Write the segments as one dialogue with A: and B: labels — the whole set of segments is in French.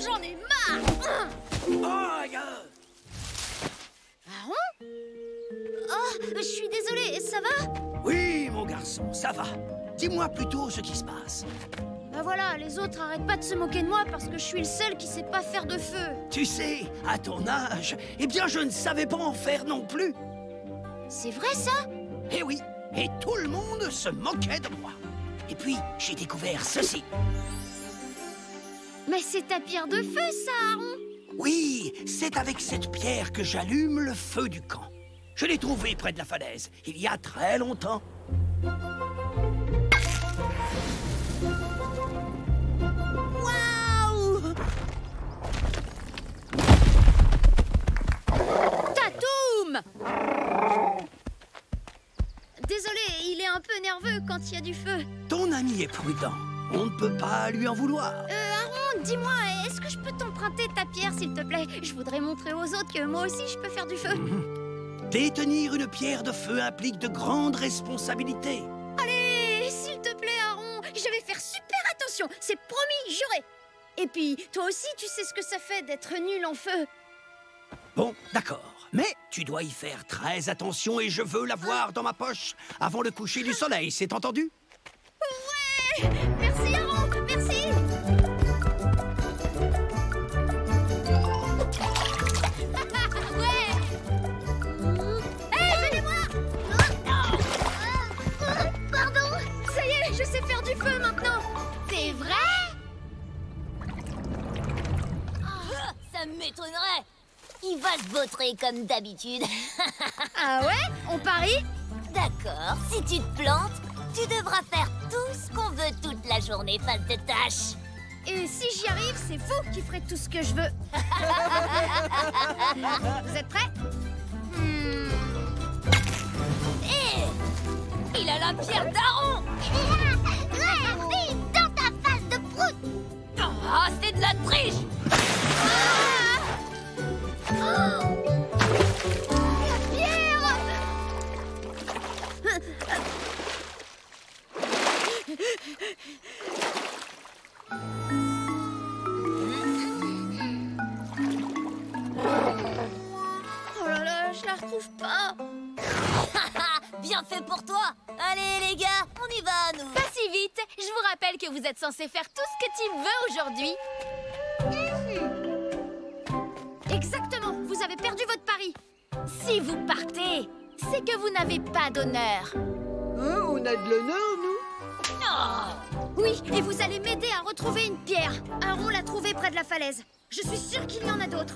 A: j'en ai marre.
B: Aïe!
A: Aaron? Oh, je suis désolée, ça va?
B: Oui, mon garçon, ça va. Dis-moi plutôt ce qui se passe.
A: Bah voilà, les autres arrêtent pas de se moquer de moi parce que je suis le seul qui sait pas faire de feu.
B: Tu sais, à ton âge, eh bien, je ne savais pas en faire non plus.
A: C'est vrai ça?
B: Eh oui, et tout le monde se moquait de moi. Et puis, j'ai découvert ceci.
A: Mais c'est ta pierre de feu, ça, Aaron!
B: Oui, c'est avec cette pierre que j'allume le feu du camp. Je l'ai trouvée près de la falaise, il y a très longtemps.
A: Waouh! Tatoum! Désolé, il est un peu nerveux quand il y a du feu.
B: Ton ami est prudent, on ne peut pas lui en vouloir.
A: Aaron, dis-moi, est-ce que je peux t'emprunter ta pierre, s'il te plaît? Je voudrais montrer aux autres que moi aussi je peux faire du feu.
B: Détenir une pierre de feu implique de grandes responsabilités.
A: Allez, s'il te plaît, Aaron, je vais faire super attention, c'est promis, juré. Et puis, toi aussi, tu sais ce que ça fait d'être nul en feu.
B: Bon, d'accord. Mais tu dois y faire très attention et je veux l'avoir dans ma poche avant le coucher du soleil, c'est entendu?
A: Ouais! Merci, Aaron, merci. Ouais! Hé, venez-moi! Pardon? Ça y est, je sais faire du feu maintenant. C'est vrai?
C: Ça m'étonnerait. Il va se vautrer comme d'habitude.
A: Ah ouais? On parie?
C: D'accord, si tu te plantes, tu devras faire tout ce qu'on veut toute la journée face de tâche.
A: Et si j'y arrive, c'est vous qui ferez tout ce que je veux. Vous êtes prêts?
C: Hé! Il a la pierre d'Aaron!
A: Vite, dans ta face de prout!
C: Ah, c'est de la triche!
A: La pierre! Oh là là, je la retrouve pas.
C: Bien fait pour toi! Allez les gars, on y va nous!
D: Pas si vite. Je vous rappelle que vous êtes censés faire tout ce que Tim veut aujourd'hui.
A: Exactement, vous avez perdu votre pari.
D: Si vous partez, c'est que vous n'avez pas d'honneur.
E: Hein, on a de l'honneur, nous?
A: Oui, et vous allez m'aider à retrouver une pierre. Aaron l'a trouvée près de la falaise. Je suis sûre qu'il y en a d'autres.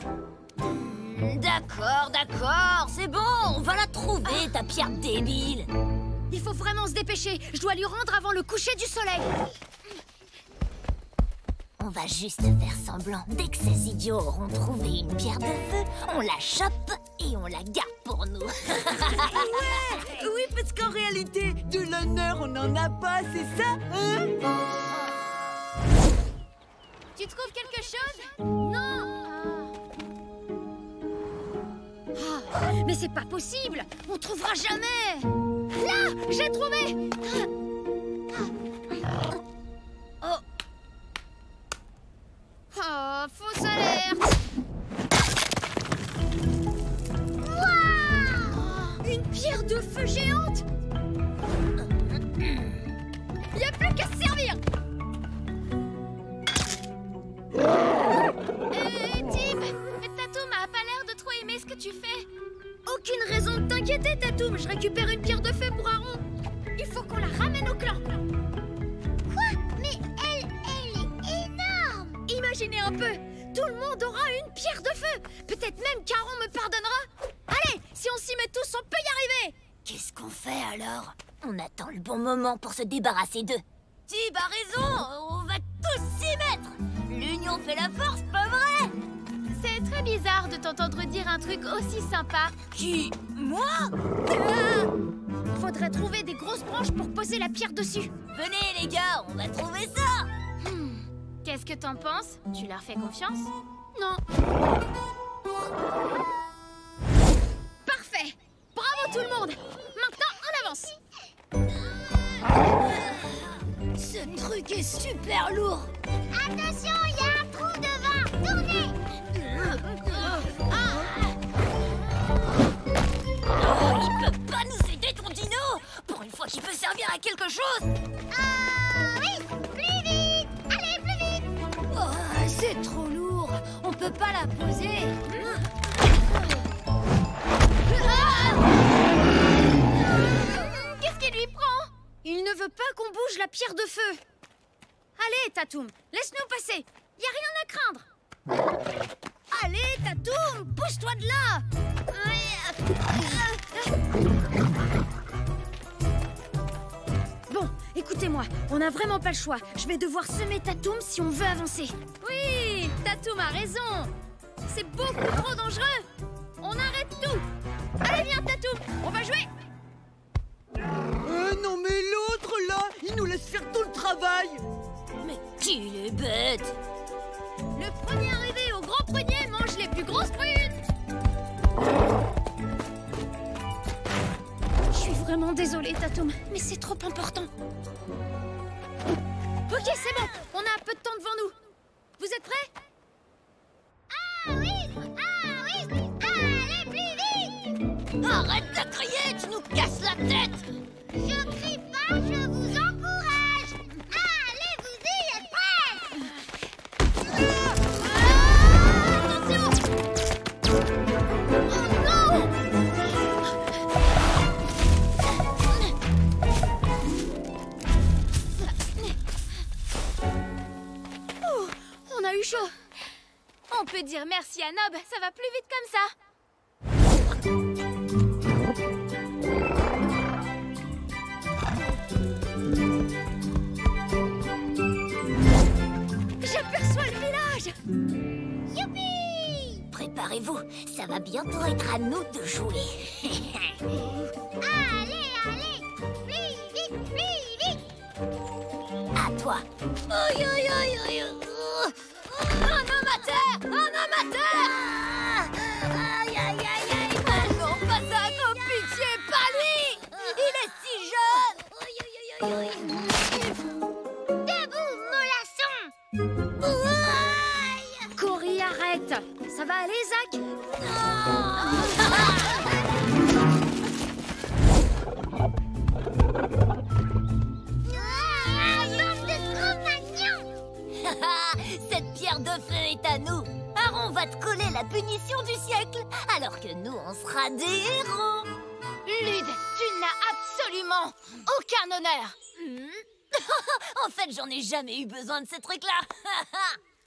C: D'accord, d'accord, c'est bon, on va la trouver, ta pierre débile!
A: Il faut vraiment se dépêcher. Je dois lui rendre avant le coucher du soleil.
C: On va juste faire semblant. Dès que ces idiots auront trouvé une pierre de feu, on la chope et on la garde pour nous.
E: Oui, parce qu'en réalité, de l'honneur, on n'en a pas, c'est ça, hein?
D: Tu trouves quelque chose?
A: Non. Ah, mais c'est pas possible. On trouvera jamais. Là, j'ai trouvé. Oh. Oh, fausse alerte. Wow, une pierre de feu géante. Y a plus qu'à se servir.
D: Tim, Tatoum a pas l'air de trop aimer ce que tu fais.
A: Aucune raison de t'inquiéter, Tatoum. Je récupère une pierre de feu pour Aaron. Il faut qu'on la ramène au clan. Quoi? Mais elle est énorme. Imaginez un peu. Tout le monde aura une pierre de feu. Peut-être même qu'Aaron me pardonnera. Allez, si on s'y met tous, on peut y arriver.
C: Qu'est-ce qu'on fait alors? On attend le bon moment pour se débarrasser d'eux. Tib a raison, on va tous s'y mettre. L'union fait la force, pas vrai?
D: C'est très bizarre de t'entendre dire un truc aussi sympa.
C: Qui? Moi?
A: Faudrait trouver des grosses branches pour poser la pierre dessus.
C: Venez les gars, on va trouver ça.
D: Qu'est-ce que t'en penses? Tu leur fais confiance?
A: Non. Parfait. Bravo tout le monde. Maintenant, on avance.
C: Ce truc est super lourd.
A: Attention, il y a un trou devant.
C: Tournez. Il peut pas nous aider, ton dino. Pour une fois qu'il peut servir à quelque chose.
A: Oui, plus vite. Allez, plus vite.
C: Oh, c'est trop lourd. On peut pas la poser.
D: Qu'est-ce qui lui prend?
A: Il ne veut pas qu'on bouge la pierre de feu. Allez, Tatoum, laisse-nous passer. Y a rien à craindre. Allez, Tatoum, bouge-toi de là. Bon, écoutez-moi, on n'a vraiment pas le choix. Je vais devoir semer Tatoum si on veut avancer.
D: Oui, Tatoum a raison. C'est beaucoup trop dangereux. On arrête tout. Allez, viens, Tatoum, on va jouer.
E: Non mais l'autre là, il nous laisse faire tout le travail.
C: Mais qu'il est bête.
D: Le premier arrivé au grand prunier mange les plus grosses prunes.
A: Je suis vraiment désolée, Tatoum, mais c'est trop important.
D: Ok, c'est bon. On a un peu de temps devant nous. Vous êtes prêts?
A: Ah oui, allez, plus vite.
C: Arrête de crier, tu nous casses la tête.
A: Je crie pas, je vous encourage. Allez, vous y êtes prêts.
D: Attention! Oh non!
A: On a eu chaud.
D: On peut dire merci à Nob, ça va plus vite comme ça.
A: J'aperçois le village.
C: Youpi! Préparez-vous, ça va bientôt être à nous de jouer.
A: Allez, plus vite.
C: À toi. Aïe, aïe, aïe, aïe. Un amateur! Un amateur! Aïe, aïe, aïe, aïe. Ah non, pas ça, non, pitié, pas lui! Il est si jeune! Aïe, aïe, aïe, aïe.
A: Debout, mollasson.
C: Aïe.
A: Cory, arrête. Ça va aller, Zach?
C: Cette pierre de feu est à nous. Aaron va te coller la punition du siècle, alors que nous, on sera des héros.
D: Lud, tu n'as absolument aucun honneur.
C: En fait, j'en ai jamais eu besoin de ces trucs-là.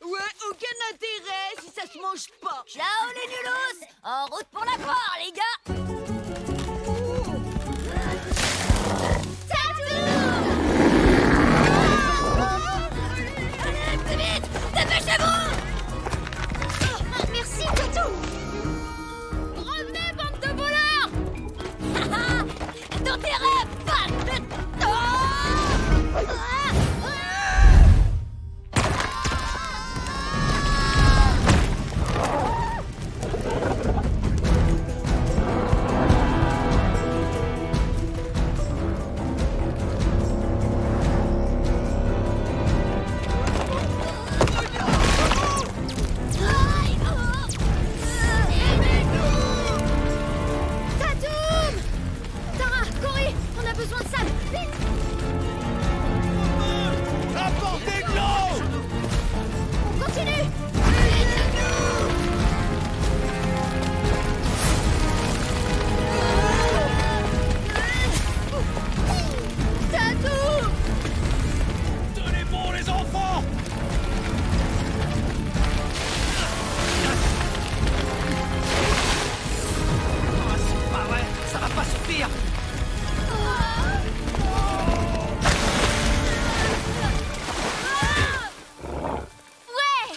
E: Ouais, aucun intérêt si ça se mange pas.
C: Ciao les nulos. En route pour la gloire, les gars. Allez, plus vite. Dépêchez-vous.
A: Merci, Tatou.
D: Revenez, bande de voleurs!
C: Dans tes rêves, bande de...
A: Tatoum! Tara, Cory, on a besoin de ça. Vite.
B: Apportez de l'eau!
A: On continue.
D: Tatoum!
B: Tenez bon, les enfants! Ah, c'est pas vrai, ça va pas suffire!
D: Ouais!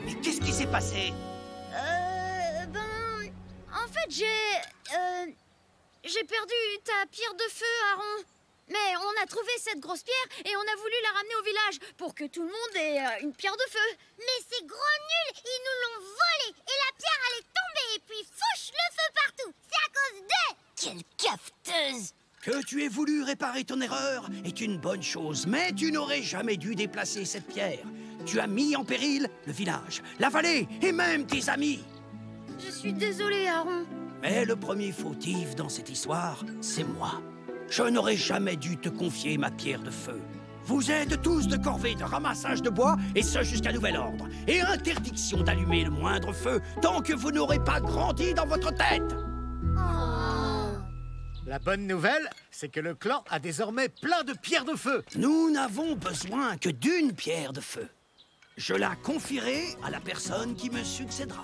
B: Mais qu'est-ce qui s'est passé?
A: En fait, j'ai perdu ta pierre de feu, Aaron. Mais on a trouvé cette grosse pierre et on a voulu la ramener au village pour que tout le monde ait une pierre de feu. Mais c'est gros nul, ils nous l'ont volée et la pierre allait tomber et puis fouche le feu partout. C'est à cause d'eux.
C: Quelle cafeteuse.
B: Que tu aies voulu réparer ton erreur est une bonne chose, mais tu n'aurais jamais dû déplacer cette pierre. Tu as mis en péril le village, la vallée et même tes amis.
A: Je suis désolée, Aaron.
B: Mais le premier fautif dans cette histoire, c'est moi. Je n'aurais jamais dû te confier ma pierre de feu. Vous êtes tous de corvée de ramassage de bois, et ce jusqu'à nouvel ordre. Et interdiction d'allumer le moindre feu tant que vous n'aurez pas grandi dans votre tête.
F: La bonne nouvelle, c'est que le clan a désormais plein de pierres de feu.
B: Nous n'avons besoin que d'une pierre de feu. Je la confierai à la personne qui me succédera.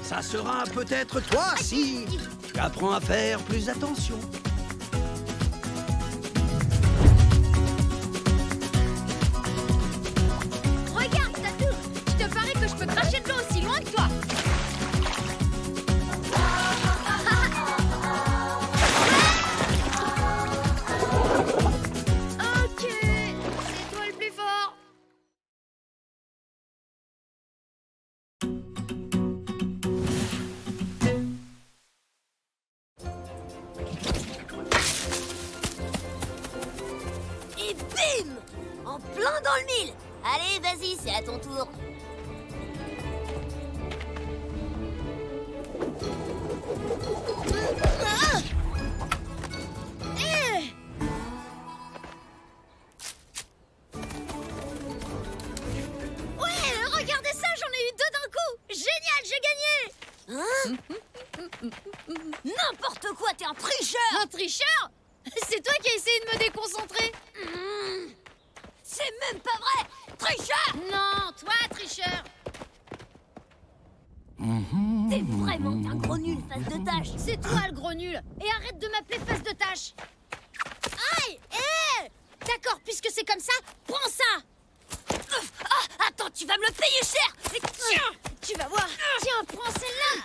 B: Ça sera peut-être toi si tu apprends à faire plus attention.
A: Regarde, Tatou. Je te parie que je peux cracher de l'eau aussi loin que toi. Ok, c'est toi le plus fort.
C: Et bim! En plein dans le mille! Allez, vas-y, c'est à ton tour.
A: Ouais, regardez ça, j'en ai eu deux d'un coup. Génial, j'ai gagné.
C: N'importe quoi, t'es un tricheur!
A: Un tricheur? C'est toi qui as essayé de me déconcentrer.
C: C'est même pas vrai! Tricheur!
A: Non, toi, tricheur.
C: T'es vraiment un gros nul, face de tâche!
A: C'est toi le gros nul. Et arrête de m'appeler face de tâche. Aïe! D'accord, puisque c'est comme ça, prends ça.
C: Ah, attends, tu vas me le payer cher! Et tiens!
A: Tu vas voir. Tiens, prends celle-là.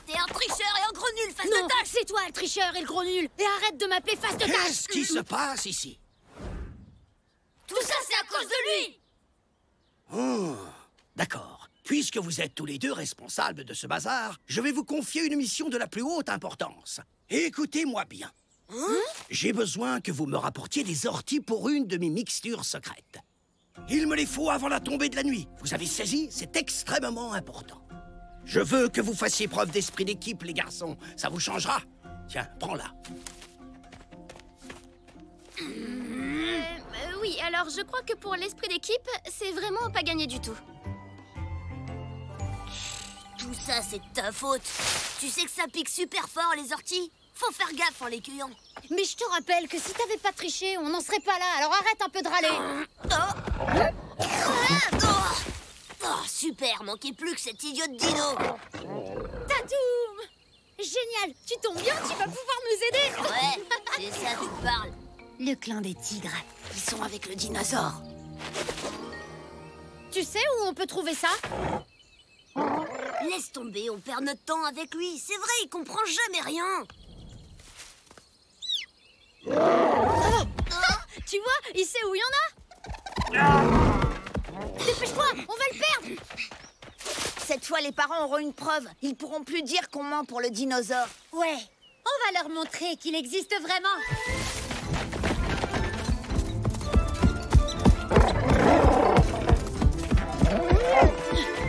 C: T'es un tricheur et un gros nul, face
A: Non,
C: de tâche!
A: c'est toi le tricheur et le gros nul. Et arrête de m'appeler face de tâche.
B: Qu'est-ce qui se passe ici?
C: Tout ça, c'est à cause de lui!
B: Oh, d'accord. Puisque vous êtes tous les deux responsables de ce bazar, je vais vous confier une mission de la plus haute importance. Écoutez-moi bien. J'ai besoin que vous me rapportiez des orties pour une de mes mixtures secrètes. Il me les faut avant la tombée de la nuit. Vous avez saisi? C'est extrêmement important. Je veux que vous fassiez preuve d'esprit d'équipe, les garçons. Ça vous changera. Tiens, prends-la.
D: Oui, alors je crois que pour l'esprit d'équipe, c'est vraiment pas gagné du tout.
C: Tout ça, c'est de ta faute. Tu sais que ça pique super fort, les orties. Faut faire gaffe en les cueillant.
A: Mais je te rappelle que si t'avais pas triché, on n'en serait pas là. Alors arrête un peu de râler.
C: Oh, super, manquait plus que cet idiot de dino.
A: Tatoum! Génial, tu tombes bien, tu vas pouvoir nous aider.
C: Ouais, c'est ça qui te parle.
A: Le clan des tigres, ils sont avec le dinosaure. Tu sais où on peut trouver ça?
C: Laisse tomber, on perd notre temps avec lui. C'est vrai, il comprend jamais rien.
A: Tu vois, il sait où il y en a. Dépêche-toi, on va le perdre.
E: Cette fois, les parents auront une preuve. Ils pourront plus dire qu'on ment pour le dinosaure.
A: Ouais, on va leur montrer qu'il existe vraiment.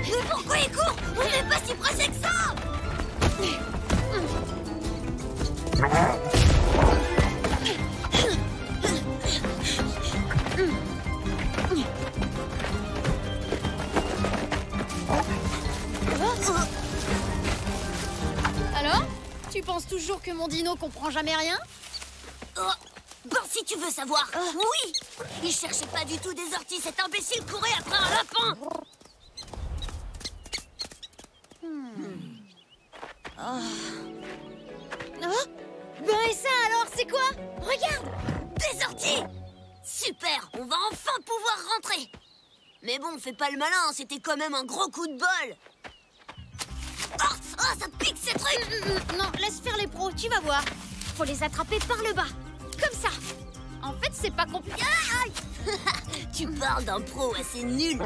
C: Mais pourquoi il court? On n'est pas si pressé que ça.
A: Alors, tu penses toujours que mon dino comprend jamais rien?
C: Oh, ben si tu veux savoir, oui. Il cherchait pas du tout des orties, cet imbécile courait après un lapin.
A: Ben et ça alors, c'est quoi? Regarde!
C: Des orties! Super, on va enfin pouvoir rentrer. Mais bon, fais pas le malin, c'était quand même un gros coup de bol. Oh, ça pique ces trucs.
A: Non, laisse faire les pros, tu vas voir. Faut les attraper par le bas, comme ça. En fait, c'est pas compliqué.
C: Aïe. Tu parles d'un pro assez nul.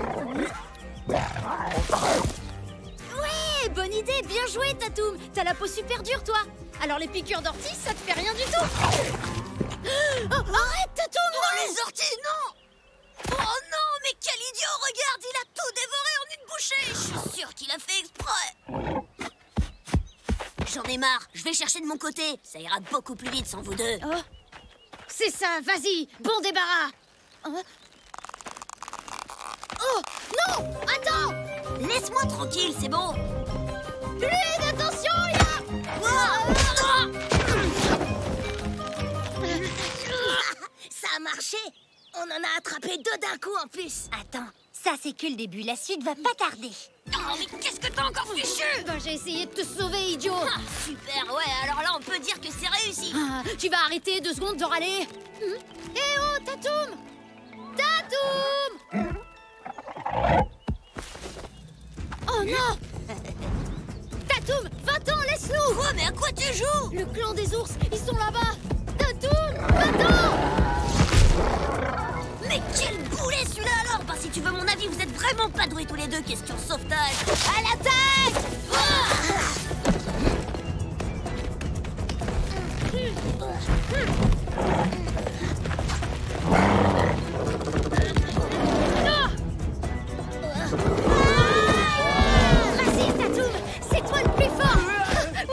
A: Ouais,
C: Ouais, bonne idée, bien joué, Tatoum. T'as la peau super dure, toi. Alors les piqûres d'ortie, ça te fait rien du tout. Oh, arrête, Tatoum.
A: Oh, les orties, non! Oh non, mais quel idiot! Regarde, il a tout dévoré en une bouchée! Je suis sûre qu'il a fait exprès! J'en ai marre, je vais chercher de mon côté. Ça ira beaucoup plus vite sans vous deux.
C: Oh, c'est ça, vas-y, bon débarras. Oh, non, attends!
A: Laisse-moi tranquille, c'est bon.
C: Fluide, attention, il y a...
A: Ça a marché. On en a attrapé 2 d'un coup en plus.
C: Attends, ça c'est que le début, la suite va pas tarder.
A: Oh, mais qu'est-ce que t'as encore fichu?
C: Ben, j'ai essayé de te sauver, idiot.
A: Ah, super, ouais, alors là on peut dire que c'est réussi.
C: Ah, tu vas arrêter 2 secondes de râler. Eh oh, Tatoum! Tatoum! Oh non! Tatoum, va-t'en, laisse-nous!
A: Quoi, mais à quoi tu joues?
C: Le clan des ours, ils sont là-bas! Tatoum, va-t'en!
A: Mais quel boulet celui-là alors! Bah si tu veux mon avis, vous êtes vraiment pas doués tous les deux, question sauvetage. À l'attaque!
C: Vas-y, Tatoum, c'est toi le plus fort!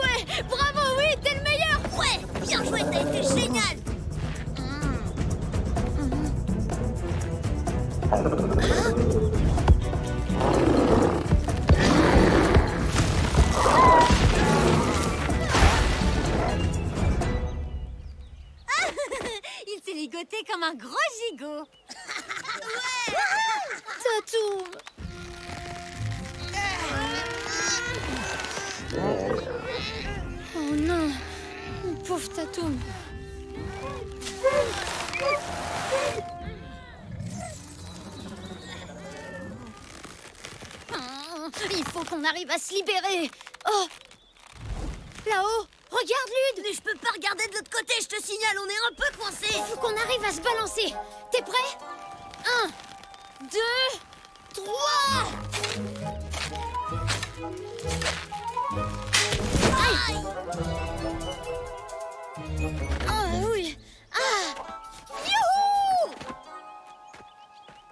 C: Ouais, bravo, oui, t'es le meilleur!
A: Ouais, bien joué, t'as été génial!
C: Il s'est ligoté comme un gros gigot. Tatoum. Oh non, mon pauvre Tatoum. Il faut qu'on arrive à se libérer. Oh, là-haut, regarde Lude.
A: Mais je peux pas regarder de l'autre côté, je te signale, on est un peu coincé.
C: Il faut qu'on arrive à se balancer. T'es prêt? 1, 2, 3. Aïe. Ah oui. Ah. Youhou.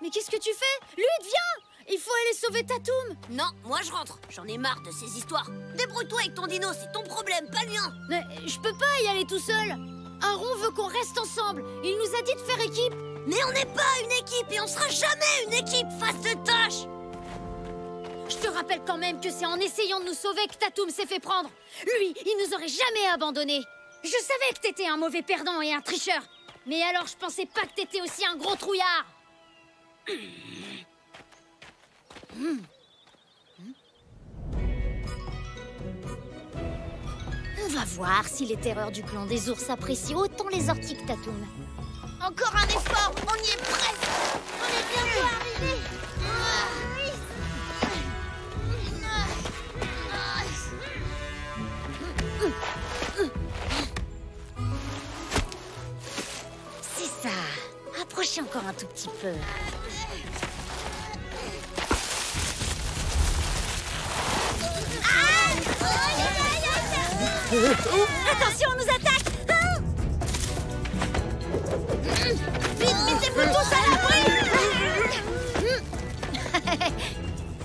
C: Mais qu'est-ce que tu fais? Lude, viens. Il faut aller sauver Tatoum.
A: Non, moi je rentre, j'en ai marre de ces histoires. Débrouille-toi avec ton dino, c'est ton problème, pas le mien.
C: Mais je peux pas y aller tout seul. Aron veut qu'on reste ensemble. Il nous a dit de faire équipe.
A: Mais on n'est pas une équipe et on sera jamais une équipe face de tâche.
C: Je te rappelle quand même que c'est en essayant de nous sauver que Tatoum s'est fait prendre. Lui, il nous aurait jamais abandonnés. Je savais que t'étais un mauvais perdant et un tricheur. Mais alors je pensais pas que t'étais aussi un gros trouillard. On va voir si les terreurs du clan des ours apprécient autant les orties que Tatoum.
A: Encore un effort, on y est presque. On est bientôt arrivé.
C: C'est ça. Approchez encore un tout petit peu. Attention, on nous attaque.
A: Vite, mettez-vous tous à l'abri.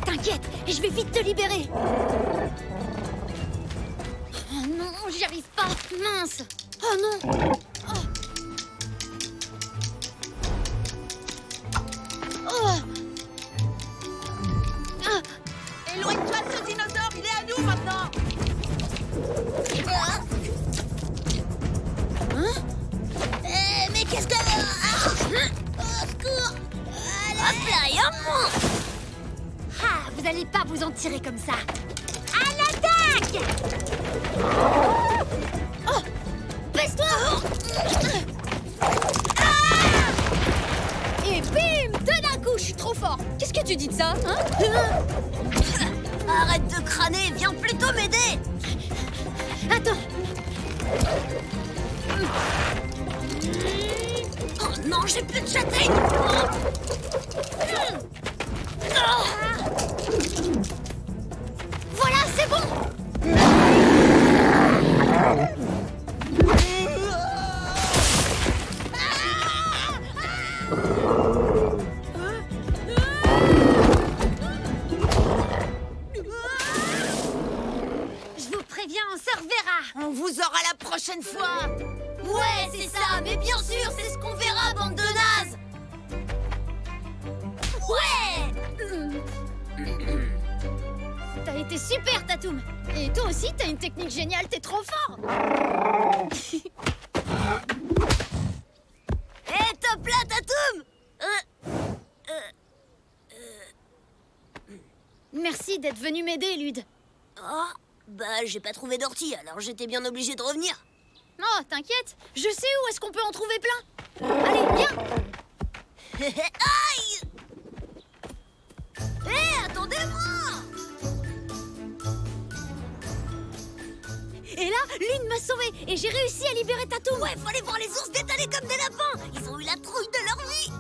C: T'inquiète, je vais vite te libérer. Oh non, j'y arrive pas. Mince. Oh non. Oh. Oh. Ah.
E: Éloigne-toi de ce dinosaure, il est à nous maintenant.
C: Hein?
A: Mais qu'est-ce que... Au secours. Hop là, et un point.
C: Ah, vous allez pas vous en tirer comme ça. À l'attaque! Oh! Baisse-toi! Et bim! Deux d'un coup, je suis trop fort. Qu'est-ce que tu dis de ça, hein?
A: Arrête de crâner, viens plutôt m'aider.
C: Attends.
A: Oh non, j'ai plus de châtaigne.
C: Voilà, c'est bon! on se reverra.
E: On vous aura la prochaine fois.
C: Ouais, c'est ça, mais bien sûr, c'est ce qu'on verra, bande de nazes. Ouais.
D: T'as été super, Tatoum. Et toi aussi, t'as une technique géniale, t'es trop fort.
C: Hé, top là, Tatoum.
D: Merci d'être venu m'aider, Lude.
C: Oh, bah j'ai pas trouvé d'ortie, alors j'étais bien obligé de revenir.
D: Oh, t'inquiète, je sais où est-ce qu'on peut en trouver plein. Allez, viens.
C: Aïe. Hé, attendez-moi.
D: Et là, Lune m'a sauvée et j'ai réussi à libérer Tatoum.
C: Ouais, fallait voir les ours détaler comme des lapins. Ils ont eu la trouille de leur vie.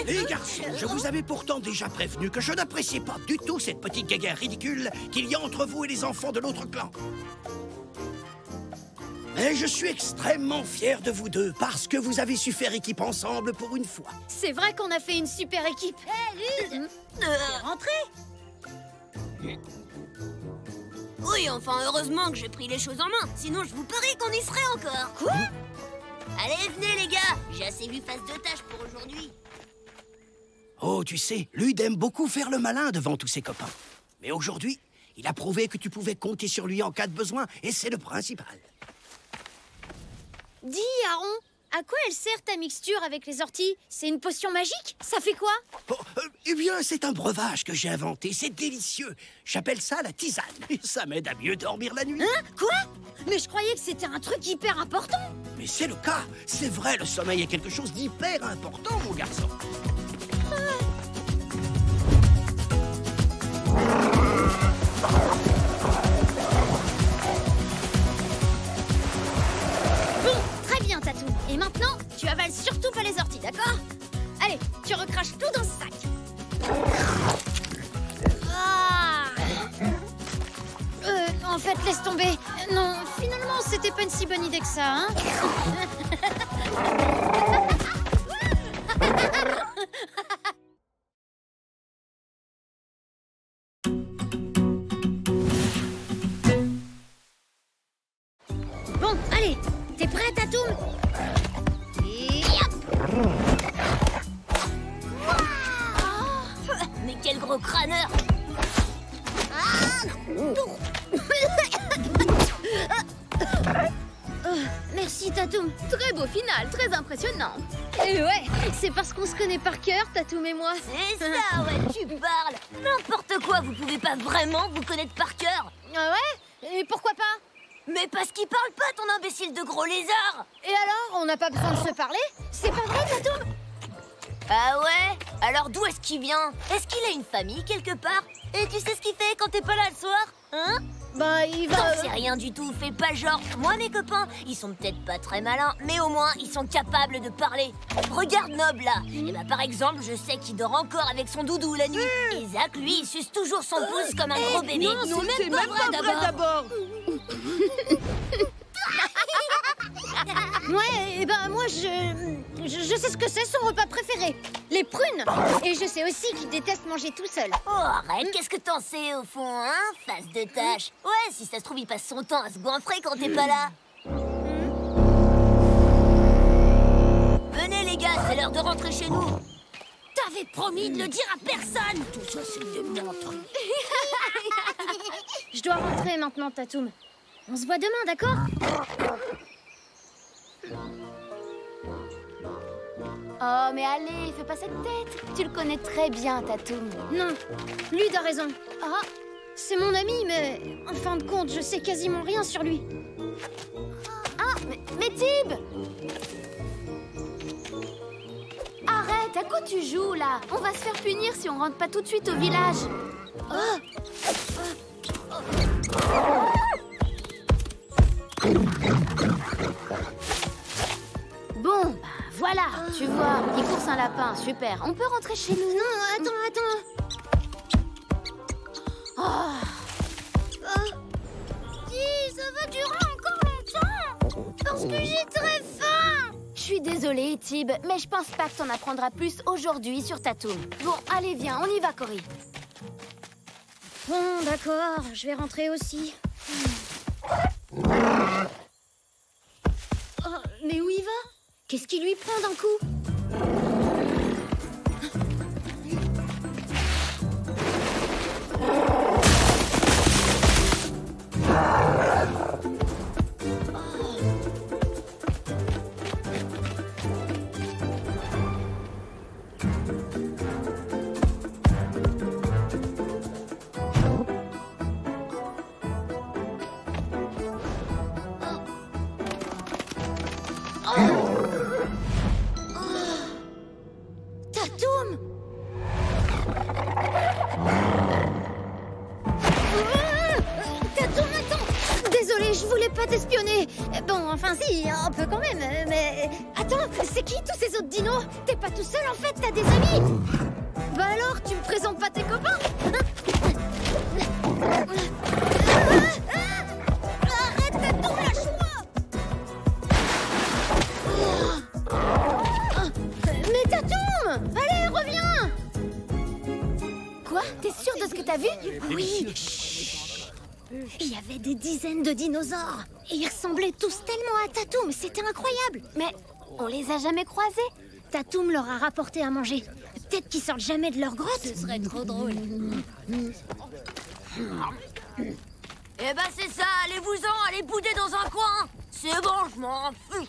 B: Les garçons, je vous avais pourtant déjà prévenu que je n'appréciais pas du tout cette petite guéguerre ridicule qu'il y a entre vous et les enfants de l'autre clan. Mais je suis extrêmement fier de vous deux parce que vous avez su faire équipe ensemble pour une fois.
D: C'est vrai qu'on a fait une super équipe.
C: Hé, Lude.
E: Rentrez.
C: Oui, enfin, heureusement que j'ai pris les choses en main. Sinon, je vous parie qu'on y serait encore. Quoi? Allez, venez, les gars. J'ai assez vu face de tâche pour aujourd'hui.
B: Oh, tu sais, Lude aime beaucoup faire le malin devant tous ses copains. Mais aujourd'hui, il a prouvé que tu pouvais compter sur lui en cas de besoin, et c'est le principal.
D: Dis, Aaron, à quoi elle sert ta mixture avec les orties? C'est une potion magique? Ça fait quoi?
B: Oh, eh bien, c'est un breuvage que j'ai inventé, c'est délicieux. J'appelle ça la tisane, et ça m'aide à mieux dormir la nuit.
D: Hein? Quoi? Mais je croyais que c'était un truc hyper important.
B: Mais c'est le cas, c'est vrai, le sommeil est quelque chose d'hyper important, mon garçon.
D: Bon, très bien, Tatou. Et maintenant, tu avales surtout pas les orties, d'accord? Allez, tu recraches tout dans ce sac. Ah. En fait, laisse tomber. Non, finalement, c'était pas une si bonne idée que ça, hein? Bon, allez, t'es prêt, Tatoum? Et hop!
C: Mais quel gros crâneur.
D: Merci, Tatoum.
A: Très beau final, très impressionnant.
D: Et ouais, c'est parce qu'on se connaît par cœur, Tatoum et moi.
C: C'est ça, ouais, tu parles. N'importe quoi, vous pouvez pas vraiment vous connaître par cœur.
D: Ah ouais? Et pourquoi pas?
C: Mais parce qu'il parle pas, ton imbécile de gros lézard.
D: Et alors, on n'a pas besoin de se parler? C'est pas vrai, Tatoum?
C: Ah ouais? Alors d'où est-ce qu'il vient? Est-ce qu'il a une famille quelque part? Et tu sais ce qu'il fait quand t'es pas là le soir? Hein?
D: Bah, il va...
C: T'en sais rien du tout, fais pas genre. Moi, mes copains, ils sont peut-être pas très malins, mais au moins, ils sont capables de parler. Regarde Nob, là. Et bah, par exemple, je sais qu'il dort encore avec son doudou la nuit. Et Zach, lui, il suce toujours son pouce comme un gros bébé.
E: Non, c'est même pas vrai d'abord.
D: Ouais, et ben moi, je sais ce que c'est son repas préféré. Les prunes. Et je sais aussi qu'il déteste manger tout seul.
C: Oh, arrête, qu'est-ce que t'en sais, au fond, hein? Face de tâche. Ouais, si ça se trouve, il passe son temps à se goinfrer quand t'es pas là. Venez, les gars, c'est l'heure de rentrer chez nous. T'avais promis de le dire à personne. Tout ça, c'est des menteries.
D: Je dois rentrer maintenant, Tatoum. On se voit demain, d'accord?
A: Oh, mais allez, fais pas cette tête. Tu le connais très bien, Tatoum.
D: Non, Lude a raison. Ah, c'est mon ami, mais en fin de compte, je sais quasiment rien sur lui.
A: Ah, mais Tib! Arrête, à quoi tu joues, là? On va se faire punir si on rentre pas tout de suite au village. Bon, bah voilà, tu vois, il course un lapin, super. On peut rentrer chez nous.
D: Non, attends.
A: Dis, ça va durer encore longtemps. Parce que j'ai très faim. Je suis désolée, Tib, mais je pense pas que t'en apprendras plus aujourd'hui sur Tatoum. Bon, allez, viens, on y va, Cory.
D: Bon, d'accord, je vais rentrer aussi.
A: Oh, mais où il va? Qu'est-ce qui lui prend d'un coup? Tatoum! Tatoum, attends! Désolée, je voulais pas t'espionner. Bon, enfin si, un peu quand même, mais... Attends, c'est qui tous ces autres dinos? T'es pas tout seul en fait, t'as des amis? Bah alors, tu me présentes pas tes copains? Arrête, Tatoum, lâche-moi! Mais Tatoum! Allez, reviens! Quoi? T'es sûr de ce que t'as vu? Oui. Il y avait des dizaines de dinosaures. Et ils ressemblaient tous tellement à Tatoum, c'était incroyable. Mais on les a jamais croisés. Tatoum leur a rapporté à manger. Peut-être qu'ils sortent jamais de leur grotte.
C: Ce serait trop drôle. Eh ben c'est ça, allez-vous-en, allez bouder dans un coin. C'est bon, je m'en fous.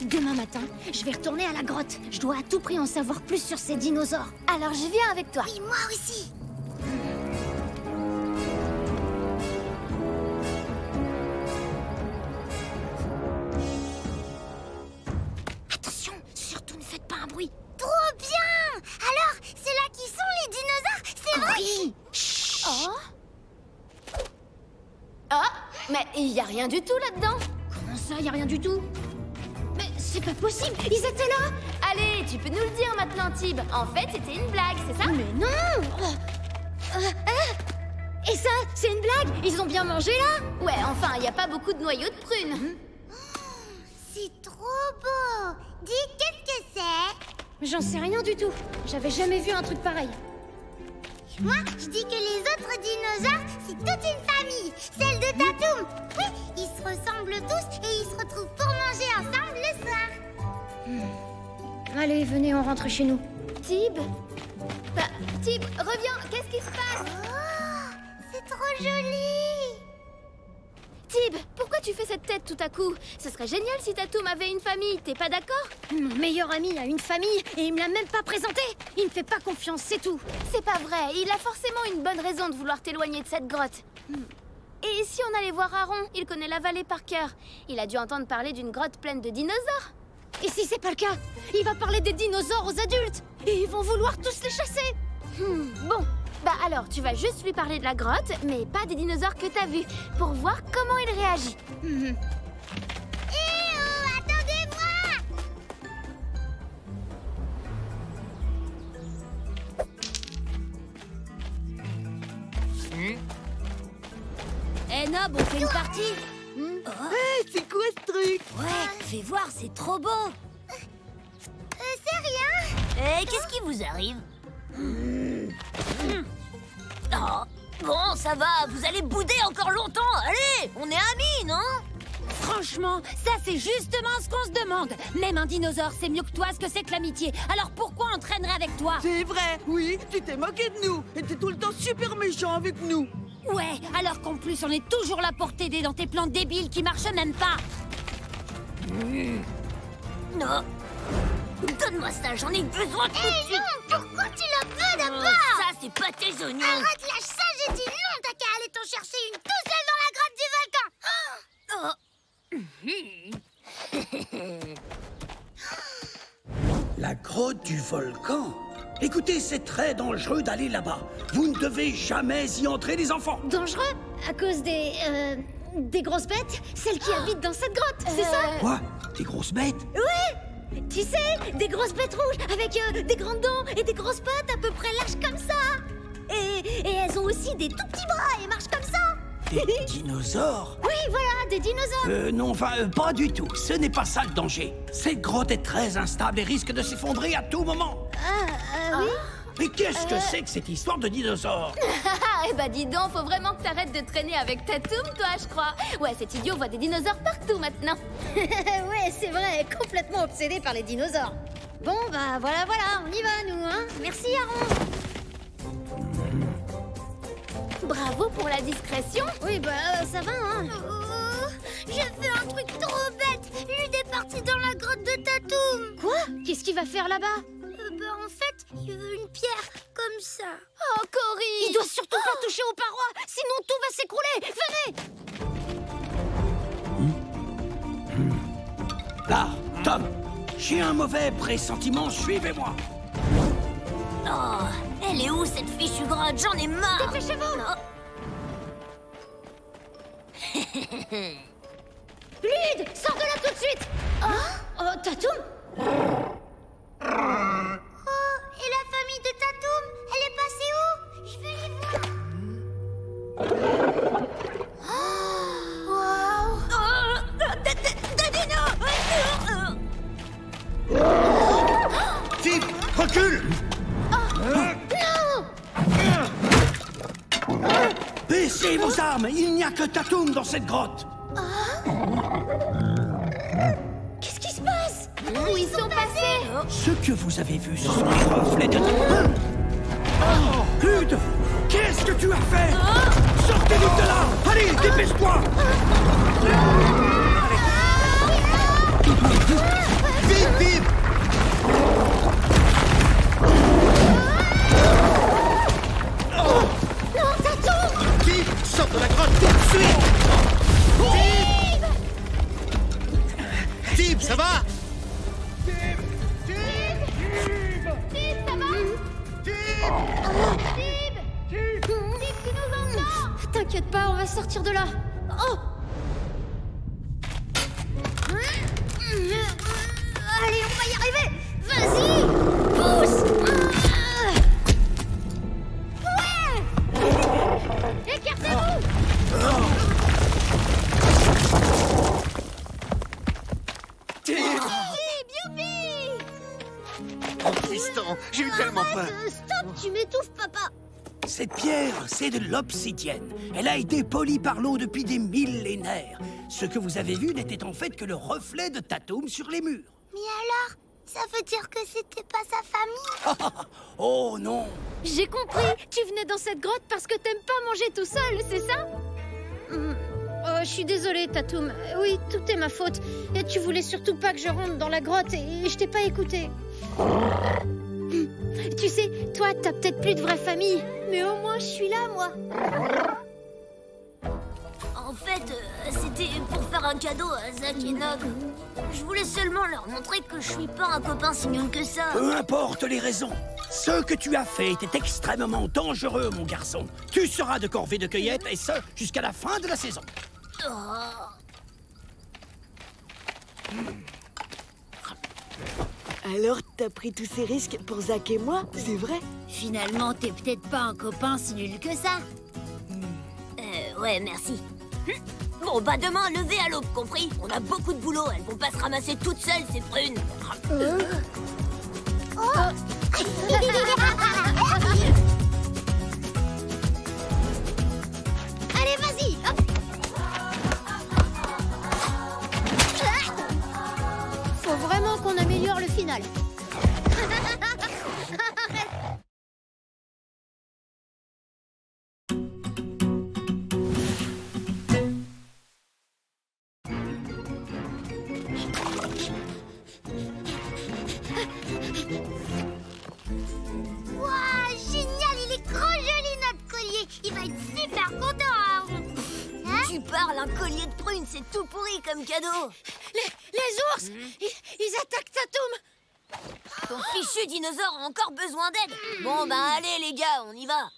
A: Demain matin, je vais retourner à la grotte. Je dois à tout prix en savoir plus sur ces dinosaures. Alors je viens avec toi.
C: Et moi aussi.
A: Attention, surtout ne faites pas un bruit.
C: Trop bien. Alors, c'est là qui sont les dinosaures, c'est vrai?
A: Oui. Chut.
C: Oh. Ah, mais il y a rien du tout là-dedans.
A: Comment ça, y a rien du tout? Mais c'est pas possible, ils étaient là.
C: Allez, tu peux nous le dire maintenant, Tib. En fait, c'était une blague, c'est ça?
A: Mais non. Et ça, c'est une blague? Ils ont bien mangé là?
C: Ouais, enfin, il n'y a pas beaucoup de noyaux de prunes.
G: C'est trop beau. Dis, qu'est-ce que c'est?
A: J'en sais rien du tout. J'avais jamais vu un truc pareil.
G: Moi, je dis que les autres dinosaures, c'est toute une famille. Celle de Tatoum. Oui, ils se ressemblent tous et ils se retrouvent pour manger ensemble le soir.
A: Allez, venez, on rentre chez nous.
C: Tib? Bah, Tib, reviens, qu'est-ce qui se passe?
G: Oh, c'est trop joli.
C: Tib, pourquoi tu fais cette tête tout à coup? Ce serait génial si Tatoum avait une famille, t'es pas d'accord?
A: Mon meilleur ami a une famille et il me l'a même pas présenté. Il me fait pas confiance, c'est tout.
C: C'est pas vrai, il a forcément une bonne raison de vouloir t'éloigner de cette grotte. Et si on allait voir Aaron? Il connaît la vallée par cœur. Il a dû entendre parler d'une grotte pleine de dinosaures.
A: Et si c'est pas le cas, il va parler des dinosaures aux adultes et ils vont vouloir tous les chasser.
C: Bon, bah alors tu vas juste lui parler de la grotte, mais pas des dinosaures que t'as vus, pour voir comment il réagit.
G: Eh oh, attendez-moi.
C: Eh Nob, on fait une partie?
E: C'est quoi ce truc?
C: Ouais, fais voir, c'est trop beau.
G: C'est rien.
C: Eh, qu'est-ce qui vous arrive? Oh, bon, ça va, vous allez bouder encore longtemps. Allez, on est amis, non?
D: Franchement, ça c'est justement ce qu'on se demande. Même un dinosaure sait mieux que toi ce que c'est que l'amitié. Alors pourquoi on traînerait avec toi?
E: C'est vrai, oui, tu t'es moqué de nous. Et t'es tout le temps super méchant avec nous.
D: Ouais, alors qu'en plus on est toujours là pour t'aider dans tes plans débiles qui marchent même pas.
C: Non. Donne-moi ça, j'en ai besoin tout de suite.
G: Non, pourquoi tu l'as pas d'abord?
C: Ça, c'est pas tes oignons.
G: Arrête, lâche ça, j'ai dit non. T'as qu'à aller t'en chercher une tout seul dans la grotte du volcan.
B: La grotte du volcan? Écoutez, c'est très dangereux d'aller là-bas. Vous ne devez jamais y entrer, les enfants.
A: Dangereux? À cause des grosses bêtes? Celles qui habitent dans cette grotte, c'est ça?
B: Quoi? Des grosses bêtes?
A: Ouais! Tu sais, des grosses bêtes rouges avec des grandes dents et des grosses pattes à peu près larges comme ça. Et elles ont aussi des tout petits bras et marchent comme ça.
B: Des dinosaures?
A: Oui, voilà, des dinosaures.
B: Non, enfin, pas du tout. Ce n'est pas ça le danger. Cette grotte est très instable et risque de s'effondrer à tout moment.
A: Oui?
B: Mais qu'est-ce que c'est que cette histoire de dinosaures?
C: Eh bah dis donc, faut vraiment que t'arrêtes de traîner avec Tatoum, toi, je crois. Ouais, cet idiot voit des dinosaures partout maintenant.
A: Ouais, c'est vrai, complètement obsédé par les dinosaures. Bon, bah voilà, on y va, nous, hein. Merci, Aaron.
C: Bravo pour la discrétion.
A: Oui, bah ça va, hein.
G: J'ai fait un truc trop bête. Lude est parti dans la grotte de Tatoum.
A: Quoi? Qu'est-ce qu'il va faire là-bas?
G: En fait, il veut une pierre comme ça.
C: Oh, Cory!
A: Il doit surtout pas toucher aux parois, sinon tout va s'écrouler. Venez!
B: Là, Tom, j'ai un mauvais pressentiment, suivez-moi.
C: Oh, elle est où cette fichue grotte? J'en ai marre!
A: Dépêchez-vous! Lude, sors de là tout de suite! Oh, Tatoum?
G: Et la famille de Tatoum, elle est passée où? Je veux les voir.
B: Tip, recule! Baissez vos armes, il n'y a que Tatoum dans cette grotte.
A: Qu'est-ce qui se passe?
C: Où ils sont passés?
B: Ce que vous avez vu, ce sont les reflets de... Lude, qu'est-ce que tu as fait? Sortez vite de là! Allez, dépêche-toi!
F: Vite, vite!
A: Non, Tatoum!
F: Vite! Sors de la grotte tout de suite! Tip, ça va?
A: T'inquiète pas, on va sortir de là. Oh! Allez, on va y arriver! Vas-y! Pousse! Ouais! Écartez-vous!
F: Oh, Tristan, j'ai eu tellement peur.
G: Stop, tu m'étouffes, papa.
B: Cette pierre, c'est de l'obsidienne. Elle a été polie par l'eau depuis des millénaires. Ce que vous avez vu n'était en fait que le reflet de Tatoum sur les murs.
G: Mais alors, ça veut dire que c'était pas sa famille?
B: Oh non!
A: J'ai compris. Tu venais dans cette grotte parce que t'aimes pas manger tout seul, c'est ça? Oh, je suis désolée, Tatoum. Oui, tout est ma faute. Et tu voulais surtout pas que je rentre dans la grotte et je t'ai pas écouté. Tu sais, toi, t'as peut-être plus de vraie famille, mais au moins je suis là, moi.
C: En fait, c'était pour faire un cadeau à Zach et Nog. Je voulais seulement leur montrer que je suis pas un copain si nul que ça.
B: Peu importe les raisons. Ce que tu as fait était extrêmement dangereux, mon garçon. Tu seras de corvée de cueillette, et ce, jusqu'à la fin de la saison.
E: Alors, t'as pris tous ces risques pour Zach et moi, c'est vrai?
C: Finalement, t'es peut-être pas un copain si nul que ça. Ouais, merci. Bon, bah demain, lever à l'aube, compris? On a beaucoup de boulot, elles vont pas se ramasser toutes seules, ces prunes.
G: Allez, vas-y, hop.
A: Faut vraiment qu'on améliore le final.
G: Waouh, génial, il est trop joli notre collier. Il va être super content, Aaron. Hein?
C: Tu parles, un collier de prunes, c'est tout pourri comme cadeau.
A: Les ours, ils attaquent Tatoum.
C: Ton fichu dinosaure a encore besoin d'aide. Bon, bah allez les gars, on y va.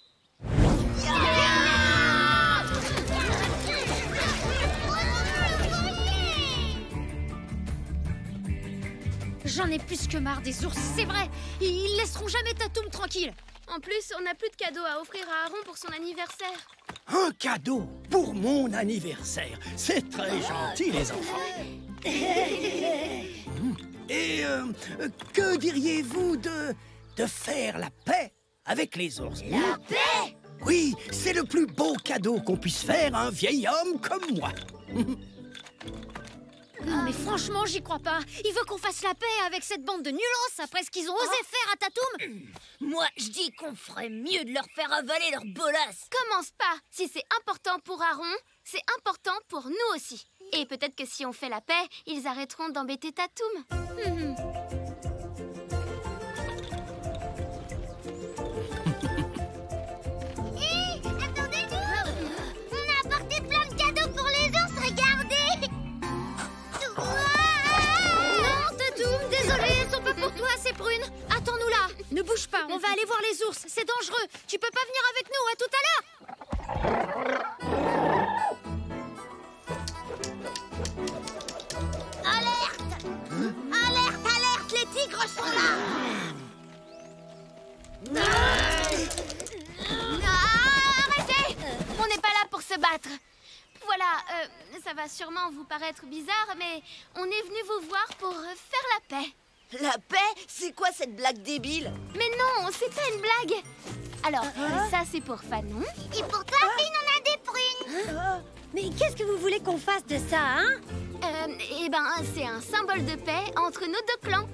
A: J'en ai plus que marre des ours, c'est vrai. Ils laisseront jamais Tatoum tranquille.
D: En plus, on n'a plus de cadeaux à offrir à Aaron pour son anniversaire.
B: Un cadeau pour mon anniversaire. C'est très gentil, les enfants. Et que diriez-vous de faire la paix avec les ours.
C: La paix!
B: Oui, c'est le plus beau cadeau qu'on puisse faire à un vieil homme comme moi.
A: Non mais franchement, j'y crois pas. Il veut qu'on fasse la paix avec cette bande de nulos après ce qu'ils ont osé faire à Tatoum.
C: Moi, je dis qu'on ferait mieux de leur faire avaler leur bolasse.
D: Commence pas. Si c'est important pour Aaron, c'est important pour nous aussi. Et peut-être que si on fait la paix, ils arrêteront d'embêter Tatoum.
G: Attendez-nous! On a apporté plein de cadeaux pour les ours, regardez!
A: Non, Tatoum, désolé, elles sont pas pour toi, ces prunes. Attends-nous là. Ne bouge pas, on va aller voir les ours. C'est dangereux. Tu peux pas venir avec nous, à tout à l'heure.
C: Alerte! Alerte, alerte, les tigres sont là!
D: Arrêtez! On n'est pas là pour se battre. Voilà, ça va sûrement vous paraître bizarre, mais on est venu vous voir pour faire la paix.
E: La paix? C'est quoi cette blague débile?
D: Mais non, c'est pas une blague. Alors, ça c'est pour Fanon.
G: Et pour toi, Finn, on a des prunes!
A: Mais qu'est-ce que vous voulez qu'on fasse de ça, hein?
D: Eh ben, c'est un symbole de paix entre nos deux clans.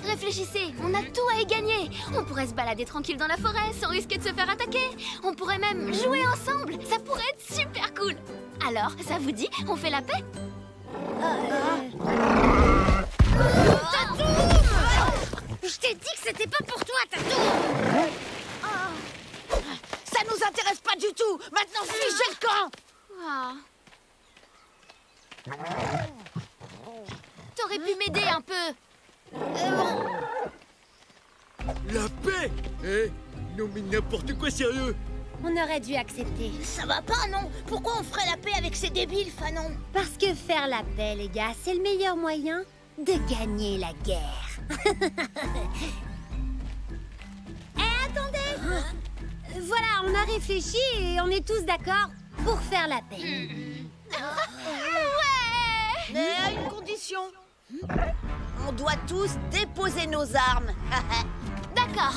D: Réfléchissez, on a tout à y gagner. On pourrait se balader tranquille dans la forêt sans risquer de se faire attaquer. On pourrait même jouer ensemble. Ça pourrait être super cool. Alors, ça vous dit, on fait la paix?
A: Tatoum! Je t'ai dit que c'était pas pour toi, Tatoum!
E: Ça nous intéresse pas du tout! Maintenant, figez le camp!
D: Ah. T'aurais pu m'aider un peu.
H: La paix? Eh? Non mais n'importe quoi, sérieux!
I: On aurait dû accepter.
C: Ça va pas, non? Pourquoi on ferait la paix avec ces débiles, Fanon?
I: Parce que faire la paix, les gars, c'est le meilleur moyen de gagner la guerre. Eh, attendez! Voilà, on a réfléchi et on est tous d'accord pour faire la paix.
E: Mais à une condition. On doit tous déposer nos armes.
D: D'accord.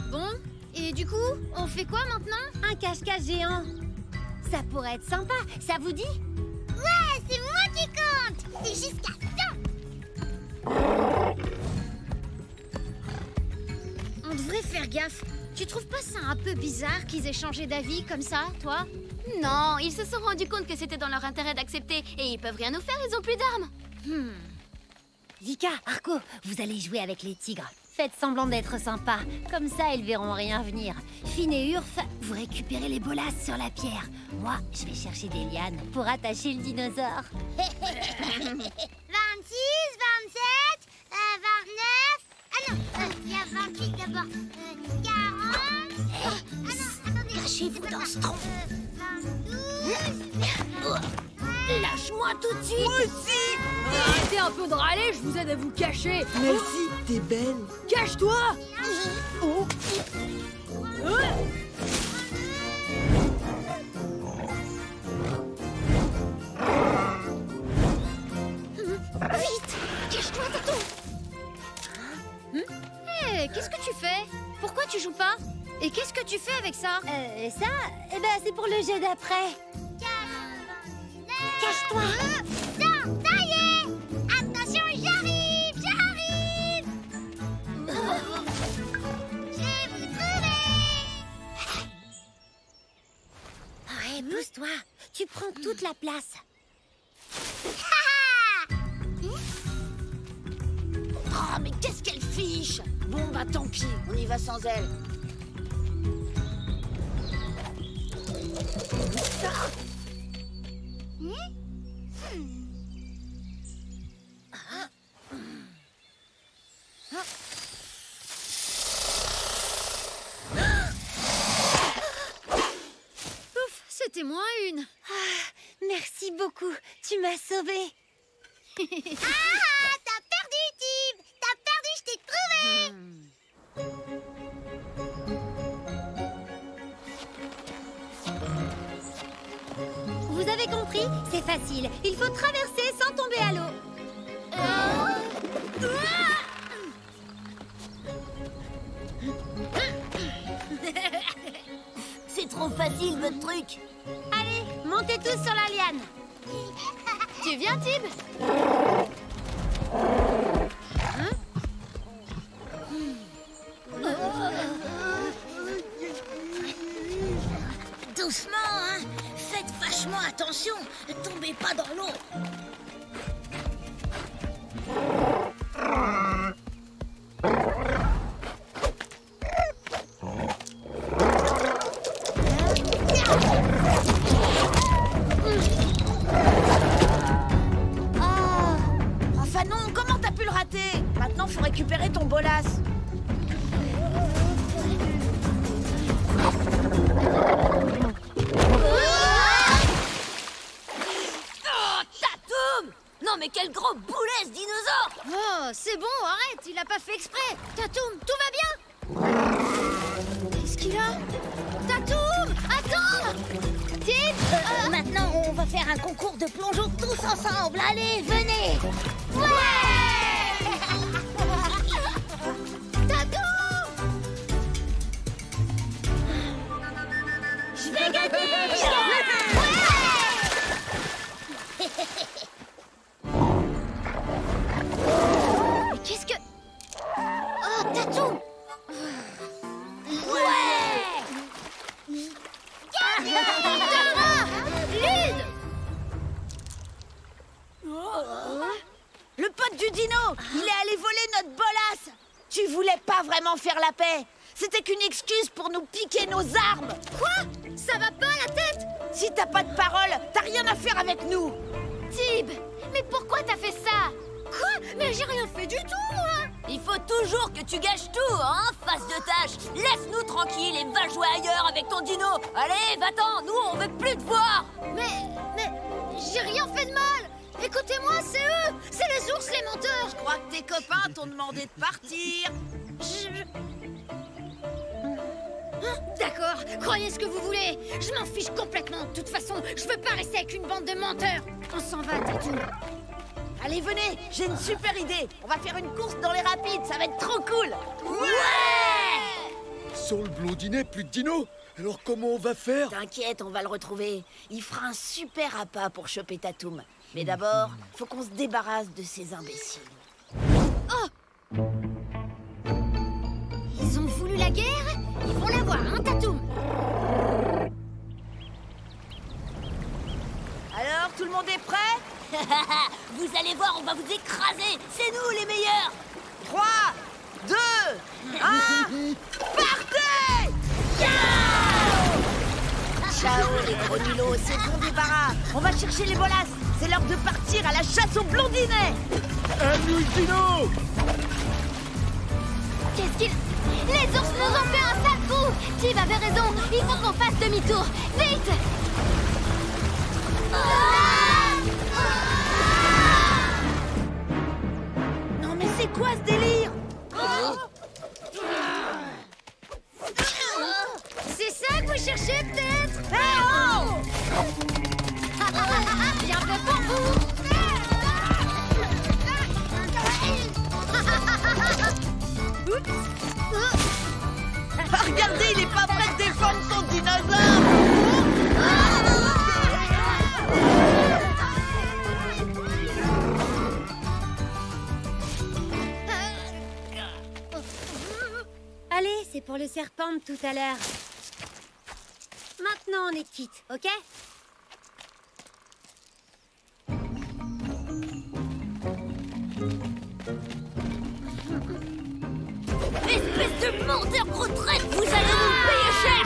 A: Bon, et du coup, on fait quoi maintenant?
I: Un cache-cache géant. Ça pourrait être sympa, ça vous dit?
G: Ouais, c'est moi qui compte! Et jusqu'à 100!
A: On devrait faire gaffe. Tu trouves pas ça un peu bizarre qu'ils aient changé d'avis comme ça, toi?
D: Non, ils se sont rendus compte que c'était dans leur intérêt d'accepter et ils peuvent rien nous faire, ils ont plus d'armes.
I: Vika, Arco, vous allez jouer avec les tigres. Faites semblant d'être sympa, comme ça ils verront rien venir. Finn et Urf, vous récupérez les bolasses sur la pierre. Moi, je vais chercher des lianes pour attacher le dinosaure.
G: 26, 27, 29... Ah non, il y a 28 d'abord. 40... Ah non, attendez.
C: Cachez-vous dans ce tronc.
G: 12...
C: Lâche-moi tout de suite.
E: Moi aussi.
A: Arrêtez un peu de râler, je vous aide à vous cacher.
E: Merci, t'es belle.
A: Cache-toi!
E: Oh.
A: Vite! Cache-toi, Tatou! Hé, qu'est-ce que tu fais? Pourquoi tu joues pas? Et qu'est-ce que tu fais avec ça?
I: Ça, eh ben, c'est pour le jeu d'après. Cache-toi!
G: Non, ça y est! Attention, j'arrive! J'arrive! Je vais vous trouver!
I: Ouais, pousse-toi. Tu prends toute la place.
E: Oh, mais qu'est-ce qu'elle fiche? Bon, bah tant pis, on y va sans elle.
A: Ouf, c'était moins une.
I: Merci beaucoup. Tu m'as sauvée.
G: Ah, t'as perdu, Tib! T'as perdu, je t'ai trouvé!
I: Vous avez compris? C'est facile. Il faut traverser sans tomber à l'eau.
C: trop facile, votre truc.
I: Allez, montez tous sur la liane.
D: Tu viens, Tib?
C: Doucement, hein. Faites vachement attention. Tombez pas dans l'eau.
E: Enfin non, comment t'as pu le rater? Maintenant, faut récupérer ton bolas.
C: Oh, Tatoum! Non mais quel gros boulet, ce dinosaure!
A: Oh, c'est bon, arrête, il a pas fait exprès. Tatoum, tout va bien? Qu'est-ce qu'il a? Tatoum, attends!
G: Tib, maintenant on va faire un concours de plongeon tous ensemble. Allez, venez. Ouais.
A: Tatoum!
G: Je vais gagner.
A: Mais qu'est-ce que... Oh, Tatoum! Tara! Lyd!
E: Le pote du dino, il est allé voler notre bolas. Tu voulais pas vraiment faire la paix. C'était qu'une excuse pour nous piquer nos armes.
A: Quoi? Ça va pas la tête?
E: Si t'as pas de parole, t'as rien à faire avec nous.
D: Tib, mais pourquoi t'as fait ça?
A: Quoi? Mais j'ai rien fait du tout, moi!
C: Il faut toujours que tu gâches tout, hein, face de tâche. Laisse-nous tranquilles et va jouer ailleurs avec ton dino. Allez, va-t'en, nous on veut plus te voir.
A: Mais j'ai rien fait de mal! Écoutez-moi, c'est eux! C'est les ours, les menteurs!
E: Je crois que tes copains t'ont demandé de partir.
A: D'accord, croyez ce que vous voulez. Je m'en fiche complètement. De toute façon, je veux pas rester avec une bande de menteurs. On s'en va, Tatou.
E: Allez, venez, j'ai une super idée. On va faire une course dans les rapides, ça va être trop cool.
H: Sans le blondinet, plus de dino. Alors comment on va faire?
E: T'inquiète, on va le retrouver. Il fera un super appât pour choper Tatoum. Mais d'abord, faut qu'on se débarrasse de ces imbéciles.
A: Ils ont voulu la guerre? Ils vont la voir, hein, Tatoum?
E: Alors, tout le monde est prêt?
C: Vous allez voir, on va vous écraser. C'est nous les meilleurs.
E: 3, 2, 1, partez! Ciao les gros nulos, c'est ton débarras. On va chercher les bolas. C'est l'heure de partir à la chasse aux blondinets.
H: À nous le dino!
D: Qu'est-ce qu'ils... Les ours nous ont fait un sale coup! Tib avait raison, il faut qu'on fasse demi-tour. Vite!
E: Non mais c'est quoi ce délire?
A: C'est ça que vous cherchez, peut-être?
D: Bien fait pour vous!
E: Regardez, il est pas prêt de défendre son dinosaure.
I: Allez, c'est pour le serpent de tout à l'heure. Maintenant, on est quitte, ok?
C: Espèce de menteur gros traître, vous allez nous payer cher.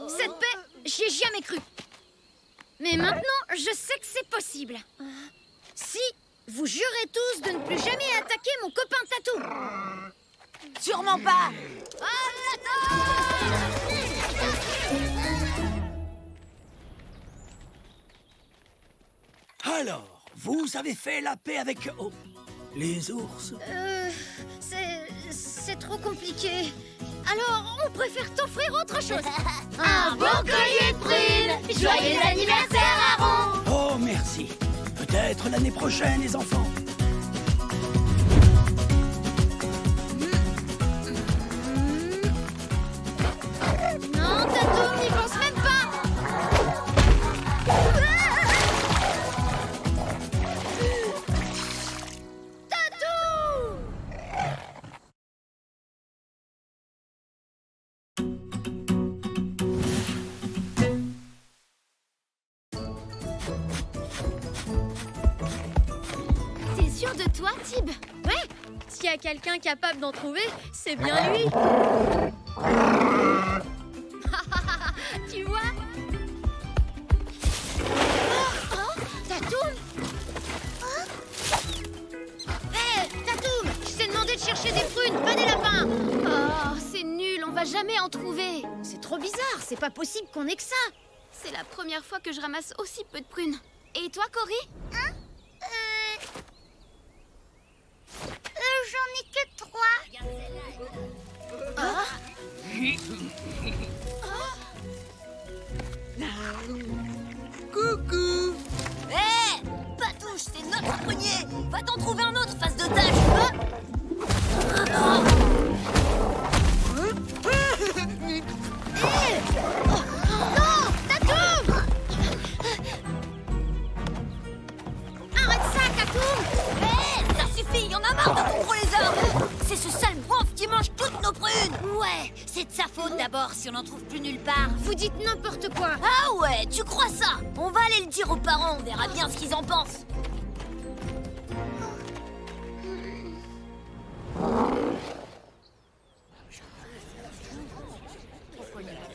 A: Cette paix, j'y ai jamais cru. Mais maintenant, je sais que c'est possible. Si vous jurez tous de ne plus jamais attaquer mon copain Tatou.
E: Sûrement pas.
B: Alors, vous avez fait la paix avec... oh, les ours?
A: C'est trop compliqué. Alors, on préfère t'offrir autre chose.
C: Un beau collier de prunes. Joyeux anniversaire, Aaron.
B: Oh, merci. Peut-être l'année prochaine, les enfants.
A: Non, Tatoum, n'y pense même pas. Tatoum!
D: T'es sûr de toi, Tib?
A: Ouais, s'il y a quelqu'un capable d'en trouver, c'est bien lui. Tu vois? Tatoum! Hé, Tatoum! Je t'ai demandé de chercher des prunes, pas des lapins!
D: Oh, c'est nul, on va jamais en trouver.
A: C'est trop bizarre, c'est pas possible qu'on ait que ça!
D: C'est la première fois que je ramasse aussi peu de prunes. Et toi, Cory?
G: J'en ai que 3.
C: Coucou. Hé, Patouche, c'est notre prunier. Va t'en trouver un autre, face de tâche.
A: Non! Tatoum! Arrête ça, Tatoum!
C: Hé, ça suffit, y en a marre de contrôler les arbres. C'est ce sale bouffe qui mange toutes nos prunes.
I: Ouais, c'est de sa faute d'abord si on n'en trouve plus nulle part.
A: Vous dites n'importe quoi!
C: Ah ouais, tu crois ça? On va aller le dire aux parents, on verra bien ce qu'ils en pensent.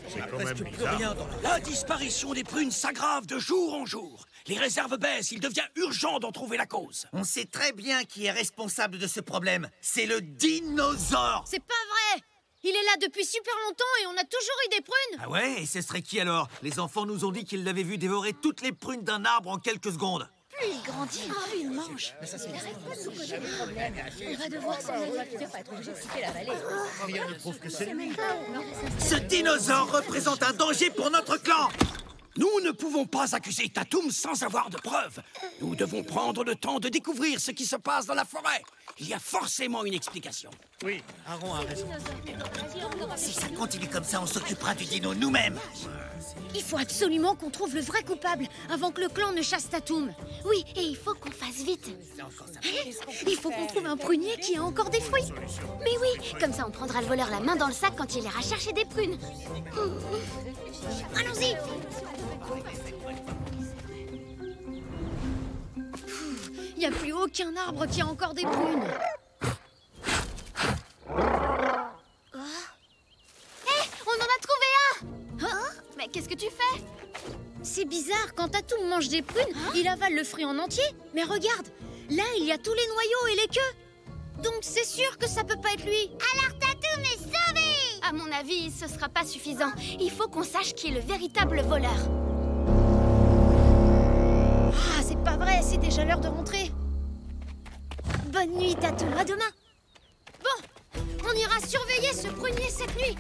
H: C'est quand même bizarre.
B: La disparition des prunes s'aggrave de jour en jour. Les réserves baissent, il devient urgent d'en trouver la cause.
J: On sait très bien qui est responsable de ce problème. C'est le dinosaure.
A: C'est pas vrai! Il est là depuis super longtemps et on a toujours eu des prunes!
J: Ah ouais? Et ce serait qui alors? Les enfants nous ont dit qu'ils l'avaient vu dévorer toutes les prunes d'un arbre en quelques secondes.
A: Plus il grandit, plus il mange. On va devoir s'en aller.
F: Rien ne prouve que c'est lui.
J: Ce dinosaure représente un danger pour notre clan.
B: Nous ne pouvons pas accuser Tatoum sans avoir de preuves. Nous devons prendre le temps de découvrir ce qui se passe dans la forêt. Il y a forcément une explication.
F: Oui, Aaron a raison.
J: Si ça continue comme ça, on s'occupera du dino nous-mêmes.
A: Il faut absolument qu'on trouve le vrai coupable avant que le clan ne chasse Tatoum.
D: Oui, et il faut qu'on fasse vite.
A: Il faut qu'on trouve un prunier qui a encore des fruits.
D: Mais oui, comme ça on prendra le voleur la main dans le sac quand il ira chercher des prunes.
A: Allons-y! Il n'y a plus aucun arbre qui a encore des prunes.
D: On en a trouvé un! Mais qu'est-ce que tu fais?
A: C'est bizarre, quand Tatoum mange des prunes, il avale le fruit en entier. Mais regarde, là il y a tous les noyaux et les queues. Donc c'est sûr que ça peut pas être lui.
G: Alors Tatoum est sauvé!
D: À mon avis, ce sera pas suffisant. Il faut qu'on sache qui est le véritable voleur.
A: Ah, c'est pas vrai, c'est déjà l'heure de rentrer. Bonne nuit, Tatoum, à demain. Bon, on ira surveiller ce prunier cette nuit.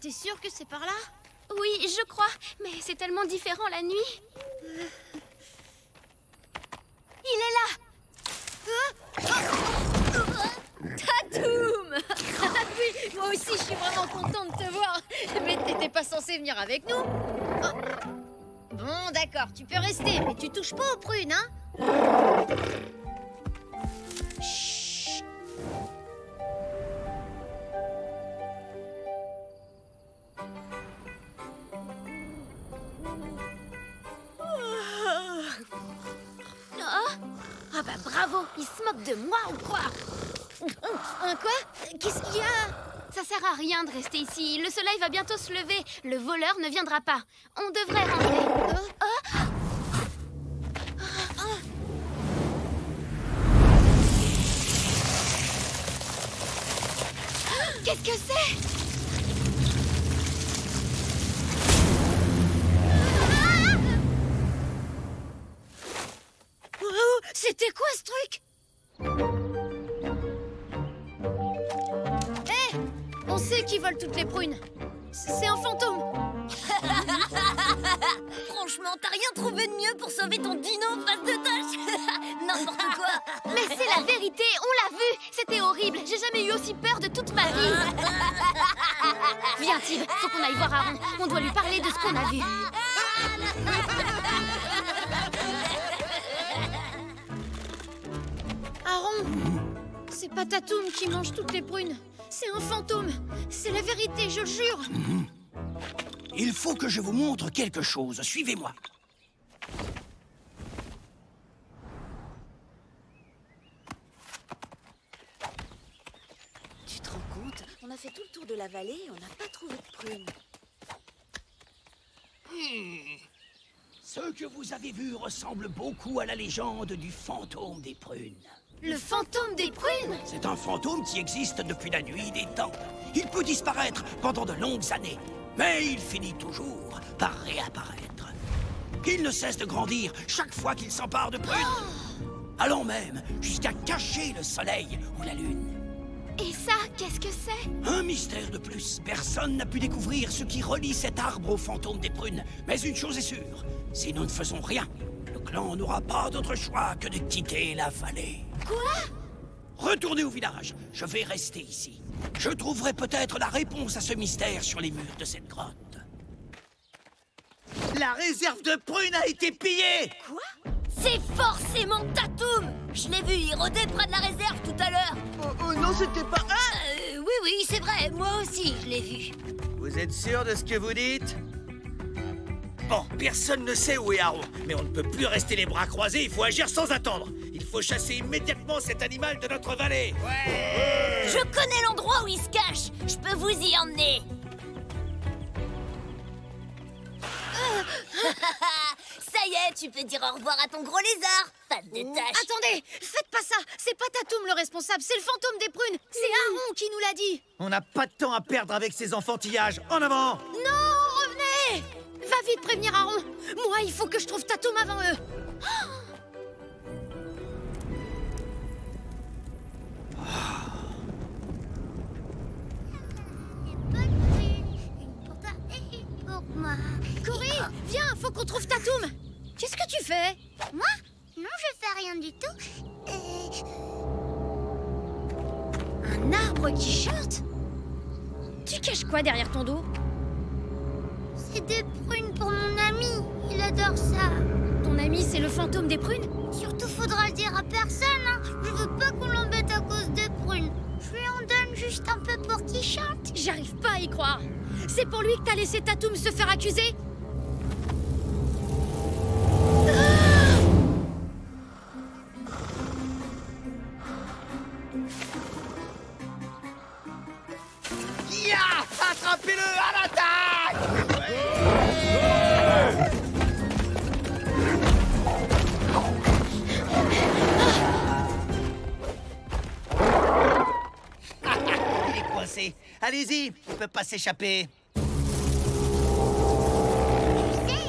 A: T'es sûr que c'est par là?
D: Oui, je crois, mais c'est tellement différent la nuit. Il est là!
A: Tatoum! Oui, moi aussi je suis vraiment contente de te voir. Mais t'étais pas censé venir avec nous? Oh. Bon, d'accord, tu peux rester, mais tu touches pas aux prunes, hein? Chut.
D: Ah bah bravo, il se moque de moi ou quoi?
A: Un quoi? Qu'est-ce qu'il y a?
D: Ça sert à rien de rester ici, le soleil va bientôt se lever. Le voleur ne viendra pas. On devrait rentrer. Qu'est-ce que c'est?
A: Oh, c'était quoi ce truc? Hé, on sait qui vole toutes les prunes. C'est un fantôme.
C: Franchement, t'as rien trouvé de mieux pour sauver ton dino en face de tâche? N'importe quoi.
D: Mais c'est la vérité, on l'a vu. C'était horrible, j'ai jamais eu aussi peur de toute ma vie. Viens, Tib, faut qu'on aille voir Aaron. On doit lui parler de ce qu'on a vu.
A: Aaron, c'est pas Tatoum qui mange toutes les prunes. C'est un fantôme. C'est la vérité, je le jure.
B: Il faut que je vous montre quelque chose. Suivez-moi.
E: Tu te rends compte? On a fait tout le tour de la vallée et on n'a pas trouvé de prunes.
B: Ce que vous avez vu ressemble beaucoup à la légende du fantôme des prunes.
A: Le fantôme des prunes?
B: C'est un fantôme qui existe depuis la nuit des temps. Il peut disparaître pendant de longues années, mais il finit toujours par réapparaître. Il ne cesse de grandir chaque fois qu'il s'empare de prunes, allant même jusqu'à cacher le soleil ou la lune.
D: Et ça, qu'est-ce que c'est?
B: Un mystère de plus. Personne n'a pu découvrir ce qui relie cet arbre au fantôme des prunes. Mais une chose est sûre, si nous ne faisons rien, le clan n'aura pas d'autre choix que de quitter la vallée.
A: Quoi?
B: Retournez au village. Je vais rester ici. Je trouverai peut-être la réponse à ce mystère sur les murs de cette grotte.
J: La réserve de prunes a été pillée!
C: Quoi? C'est forcément Tatoum! Je l'ai vu, il rôdait près de la réserve tout à l'heure.
J: Oh non, c'était pas...
C: Oui, c'est vrai, moi aussi, je l'ai vu.
J: Vous êtes sûr de ce que vous dites? Bon, personne ne sait où est Aaron, mais on ne peut plus rester les bras croisés, il faut agir sans attendre. Il faut chasser immédiatement cet animal de notre vallée. Ouais!
C: Je connais l'endroit où il se cache. Je peux vous y emmener. Ça y est, tu peux dire au revoir à ton gros lézard. Face de tâche.
A: Attendez, faites pas ça. C'est pas Tatoum le responsable, c'est le fantôme des prunes. C'est Aaron qui nous l'a dit.
J: On n'a pas de temps à perdre avec ces enfantillages. En avant!
A: Non, revenez! Va vite prévenir Aaron. Moi, il faut que je trouve Tatoum avant eux.
G: Une pour toi et une pour moi.
A: Cory, viens, faut qu'on trouve Tatoum. Qu'est-ce que tu fais?
G: Moi? Non, je fais rien du tout.
A: Un arbre qui chante? Tu caches quoi derrière ton dos?
G: C'est des prunes pour mon ami. Il adore ça.
A: Ton ami, c'est le fantôme des prunes?
G: Surtout, faudra le dire à personne, hein. Je veux pas qu'on l'embête à cause des prunes. Je lui en donne juste un peu pour qu'il chante.
A: J'arrive pas à y croire. C'est pour lui que t'as laissé Tatoum se faire accuser?
J: Ya! Attrapez-le à l'attaque! Il est coincé. Allez-y, il peut pas s'échapper.
G: Tu sais,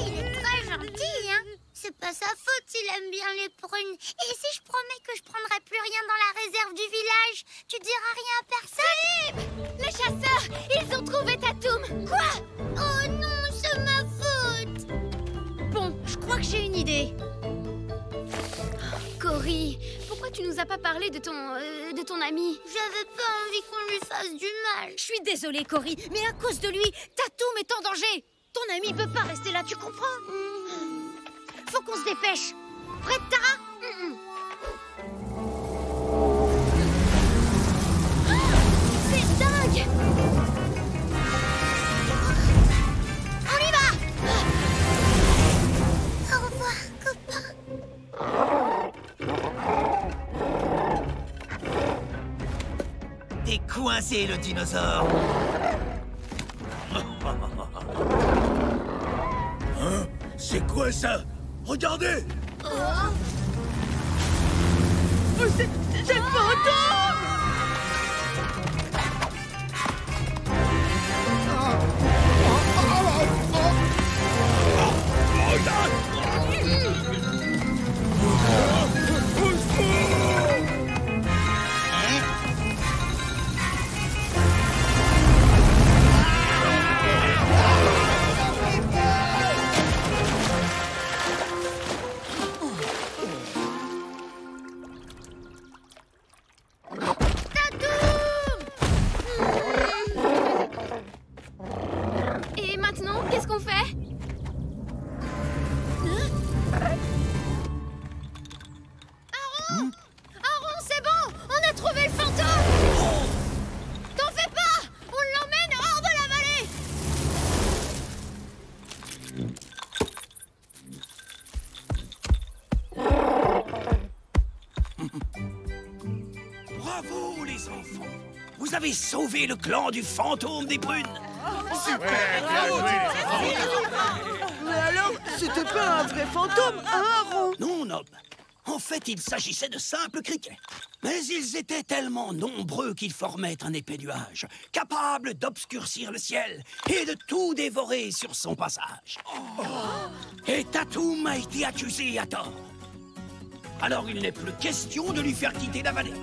G: il est très gentil, hein. C'est pas sa faute s'il aime bien les prunes. Et si je promets que je prendrai plus rien dans la réserve du village, tu diras rien à personne?
D: Les chasseurs, ils ont trouvé Tatoum.
G: Quoi? Oh non, c'est ma faute.
A: Bon, je crois que j'ai une idée.
D: Cory, pourquoi tu nous as pas parlé de ton ami?
G: J'avais pas envie qu'on lui fasse du mal.
A: Je suis désolée, Cory, mais à cause de lui, Tatoum est en danger. Ton ami peut pas rester là, tu comprends? Faut qu'on se dépêche. Prête, Tara?
D: C'est dingue!
A: On y va!
G: Au revoir, copain.
J: T'es coincé, le dinosaure.
H: Hein? C'est quoi ça? Regardez!
A: C'est le fantôme! Aaron, c'est bon! On a trouvé le fantôme! T'en fais pas! On l'emmène hors de la vallée!
B: Bravo, les enfants! Vous avez sauvé le clan du fantôme des prunes!
E: Mais alors, c'était pas un vrai fantôme, hein, Aaron?
B: Non, Nob. En fait, il s'agissait de simples criquets. Mais ils étaient tellement nombreux qu'ils formaient un épais nuage, capable d'obscurcir le ciel et de tout dévorer sur son passage. Et Tatoum a été accusé à tort. Alors il n'est plus question de lui faire quitter la vallée.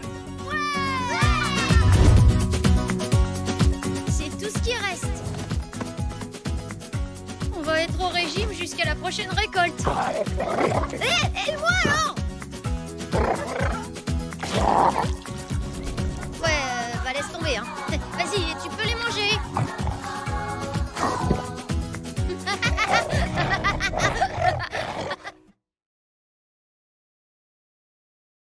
A: C'est tout ce qui reste. On va être au régime jusqu'à la prochaine récolte. Et moi alors?